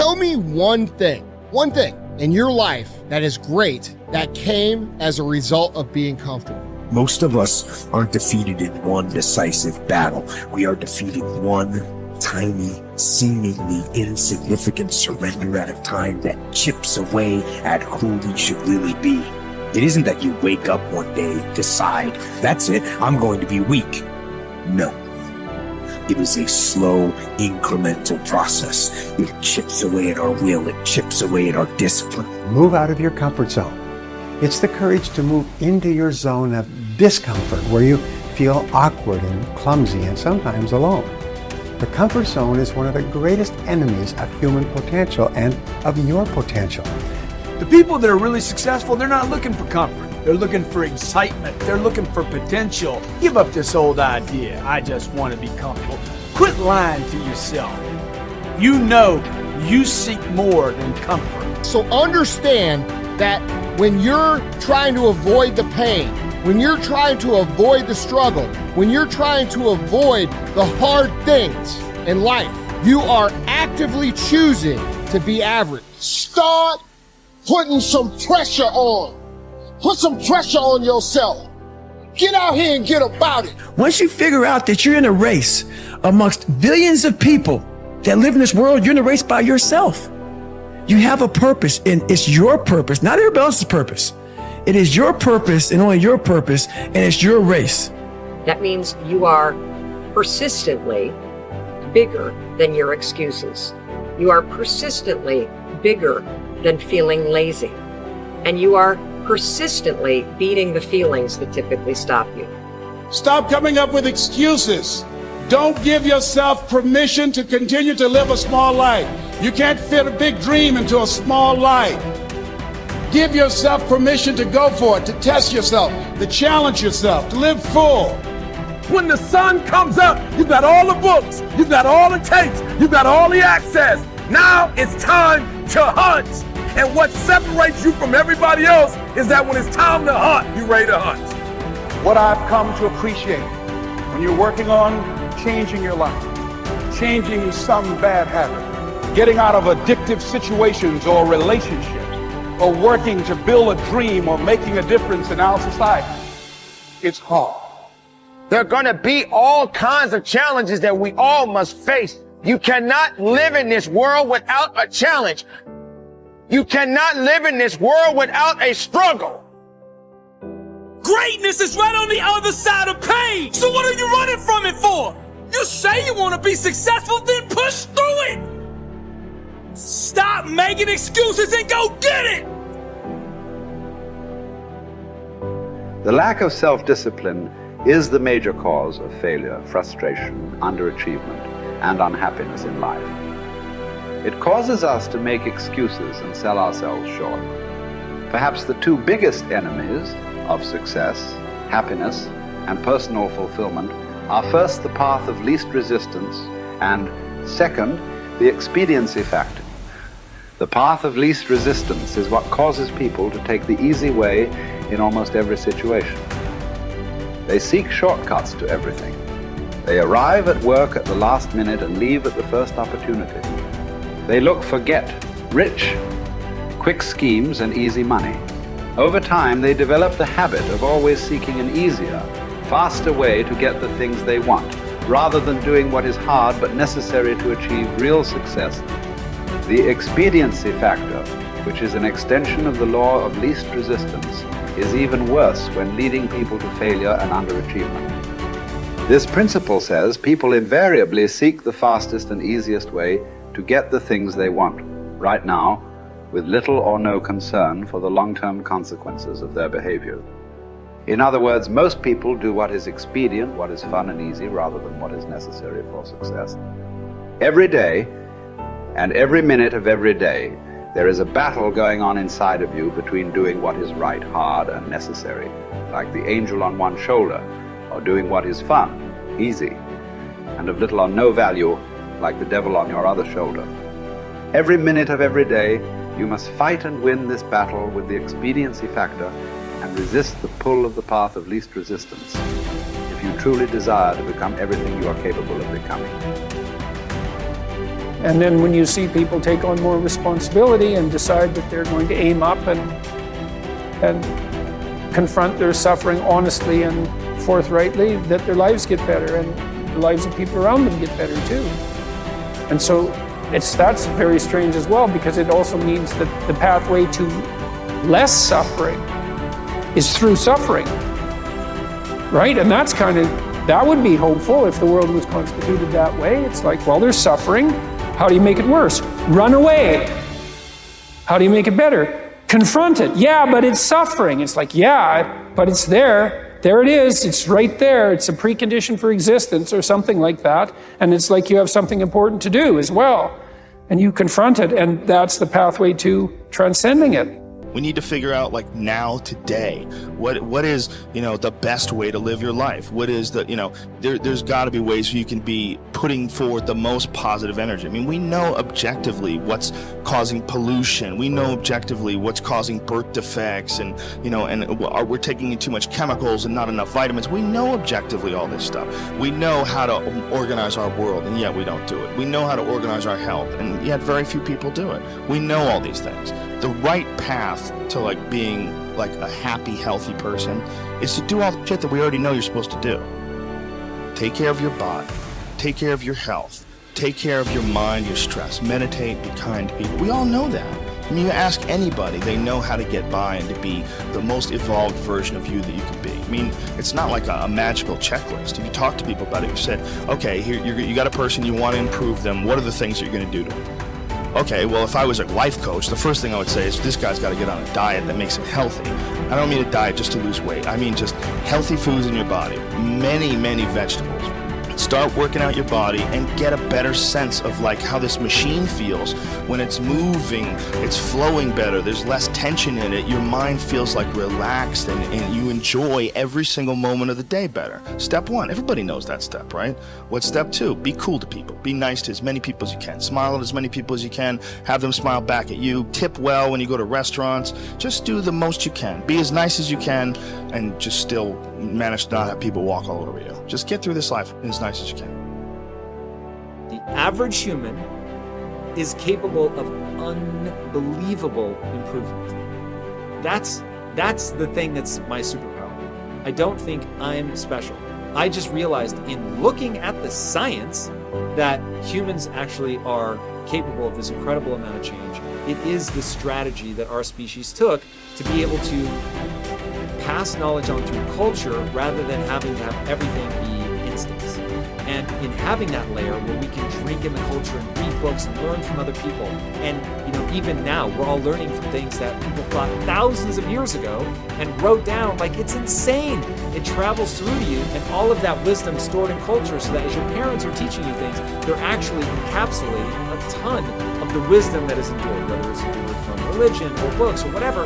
Tell me one thing in your life that is great that came as a result of being comfortable. Most of us aren't defeated in one decisive battle. We are defeated one tiny, seemingly insignificant surrender at a time that chips away at who we should really be. It isn't that you wake up one day, decide, that's it, I'm going to be weak. No. It is a slow, incremental process. It chips away at our will. It chips away at our discipline. Move out of your comfort zone. It's the courage to move into your zone of discomfort where you feel awkward and clumsy and sometimes alone. The comfort zone is one of the greatest enemies of human potential and of your potential. The people that are really successful, they're not looking for comfort. They're looking for excitement. They're looking for potential. Give up this old idea, I just want to be comfortable. Quit lying to yourself. You know you seek more than comfort. So understand that when you're trying to avoid the pain, when you're trying to avoid the struggle, when you're trying to avoid the hard things in life, you are actively choosing to be average. Start putting some pressure on. Put some pressure on yourself. Get out here and get about it. Once you figure out that you're in a race amongst billions of people that live in this world, you're in a race by yourself. You have a purpose, and it's your purpose, not everybody else's purpose. It is your purpose and only your purpose, and it's your race. That means you are persistently bigger than your excuses. You are persistently bigger than feeling lazy. And you are persistently beating the feelings that typically stop you. Stop coming up with excuses. Don't give yourself permission to continue to live a small life. You can't fit a big dream into a small life. Give yourself permission to go for it, to test yourself, to challenge yourself, to live full. When the sun comes up, you've got all the books, you've got all the tapes, you've got all the access. Now it's time to hunt. And what separates you from everybody else is that when it's time to hunt, you're ready to hunt. What I've come to appreciate when you're working on changing your life, changing some bad habit, getting out of addictive situations or relationships, or working to build a dream or making a difference in our society, it's hard. There are going to be all kinds of challenges that we all must face. You cannot live in this world without a challenge. You cannot live in this world without a struggle. Greatness is right on the other side of pain. So what are you running from it for? You say you want to be successful, then push through it. Stop making excuses and go get it. The lack of self-discipline is the major cause of failure, frustration, underachievement, and unhappiness in life. It causes us to make excuses and sell ourselves short. Perhaps the two biggest enemies of success, happiness, and personal fulfillment are first the path of least resistance and second, the expediency factor. The path of least resistance is what causes people to take the easy way in almost every situation. They seek shortcuts to everything. They arrive at work at the last minute and leave at the first opportunity. They look for get-rich, quick schemes and easy money. Over time, they develop the habit of always seeking an easier, faster way to get the things they want, rather than doing what is hard but necessary to achieve real success. The expediency factor, which is an extension of the law of least resistance, is even worse when leading people to failure and underachievement. This principle says people invariably seek the fastest and easiest way to get the things they want, right now, with little or no concern for the long-term consequences of their behavior. In other words, most people do what is expedient, what is fun and easy, rather than what is necessary for success. Every day, and every minute of every day, there is a battle going on inside of you between doing what is right, hard, and necessary, like the angel on one shoulder, or doing what is fun, easy, and of little or no value, like the devil on your other shoulder. Every minute of every day, you must fight and win this battle with the expediency factor and resist the pull of the path of least resistance if you truly desire to become everything you are capable of becoming. And then when you see people take on more responsibility and decide that they're going to aim up and confront their suffering honestly and forthrightly, that their lives get better and the lives of people around them get better too. And so that's very strange as well, because it also means that the pathway to less suffering is through suffering, right? And that's that would be hopeful if the world was constituted that way. It's like, well, there's suffering. How do you make it worse? Run away. How do you make it better? Confront it. Yeah, but it's suffering. It's like, yeah, but it's there. There it is. It's right there. It's a precondition for existence or something like that. And it's like you have something important to do as well. And you confront it, and that's the pathway to transcending it. We need to figure out, like, now, today, what is, the best way to live your life? What is there's got to be ways you can be putting forward the most positive energy. I mean, we know objectively what's causing pollution. We know objectively what's causing birth defects, and we're taking in too much chemicals and not enough vitamins. We know objectively all this stuff. We know how to organize our world, and yet we don't do it. We know how to organize our health, and yet very few people do it. We know all these things. The right path to being a happy, healthy person is to do all the shit that we already know you're supposed to do. Take care of your body, take care of your health, take care of your mind, your stress, meditate, be kind to people. We all know that. I mean, you ask anybody, they know how to get by and to be the most evolved version of you that you can be. I mean, it's not like a magical checklist. If you talk to people about it, you said, okay, here you got a person, you want to improve them, what are the things you're going to do to them? Okay, well, if I was a life coach, the first thing I would say is this guy's got to get on a diet that makes him healthy. I don't mean a diet just to lose weight. I mean just healthy foods in your body, many, many vegetables. Start working out your body and get a better sense of how this machine feels when it's moving, it's flowing better, there's less tension in it, your mind feels relaxed and you enjoy every single moment of the day better. Step 1, everybody knows that step, right? What's step 2? Be cool to people. Be nice to as many people as you can. Smile at as many people as you can. Have them smile back at you. Tip well when you go to restaurants. Just do the most you can. Be as nice as you can and just still manage to not have people walk all over you. Just get through this life as nice as you can. The average human is capable of unbelievable improvement. That's the thing that's my superpower. I don't think I'm special. I just realized in looking at the science that humans actually are capable of this incredible amount of change. It is the strategy that our species took to be able to pass knowledge on through culture rather than having to have everything be instincts. And in having that layer where we can drink in the culture and read books and learn from other people, and even now we're all learning from things that people thought thousands of years ago and wrote down. It's insane. It travels through you, and all of that wisdom stored in culture, so that as your parents are teaching you things, they're actually encapsulating a ton of the wisdom that is endured, whether it's endured from religion or books or whatever.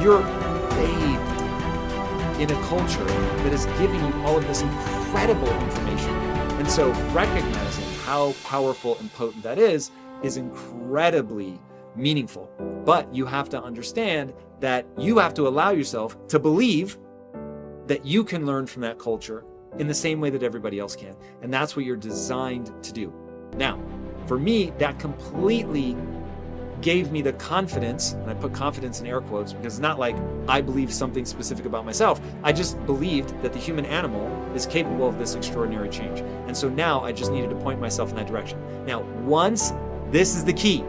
You're bathed in a culture that is giving you all of this incredible information. And so recognizing how powerful and potent that is incredibly meaningful. But you have to understand that you have to allow yourself to believe that you can learn from that culture in the same way that everybody else can. And that's what you're designed to do. Now, for me, that completely gave me the confidence, and I put confidence in air quotes because it's not like I believe something specific about myself. I just believed that the human animal is capable of this extraordinary change. And so now I just needed to point myself in that direction. Now, this is the key.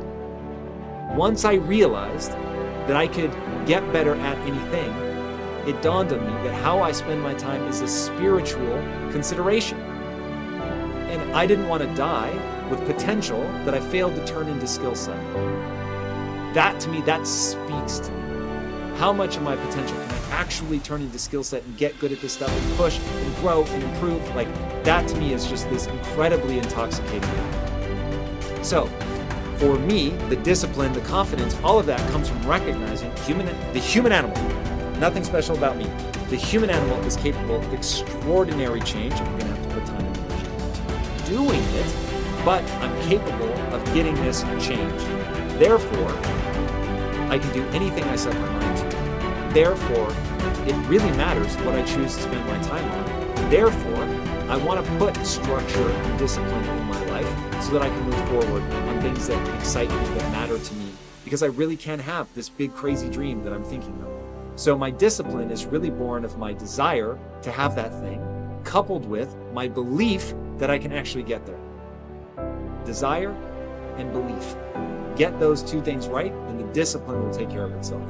Once I realized that I could get better at anything, it dawned on me that how I spend my time is a spiritual consideration. And I didn't want to die with potential that I failed to turn into skill set. That to me, that speaks to me. How much of my potential can I actually turn into skill set and get good at this stuff and push and grow and improve? That to me is just this incredibly intoxicating thing. So for me, the discipline, the confidence, all of that comes from recognizing the human animal. Nothing special about me. The human animal is capable of extraordinary change. I'm going to have to put time and energy into doing it, but I'm capable of getting this change. Therefore, I can do anything I set my mind to. Therefore, it really matters what I choose to spend my time on. Therefore, I want to put structure and discipline in my life so that I can move forward on things that excite me, that matter to me, because I really can have this big crazy dream that I'm thinking of. So my discipline is really born of my desire to have that thing, coupled with my belief that I can actually get there. Desire and belief. Get those two things right, and the discipline will take care of itself.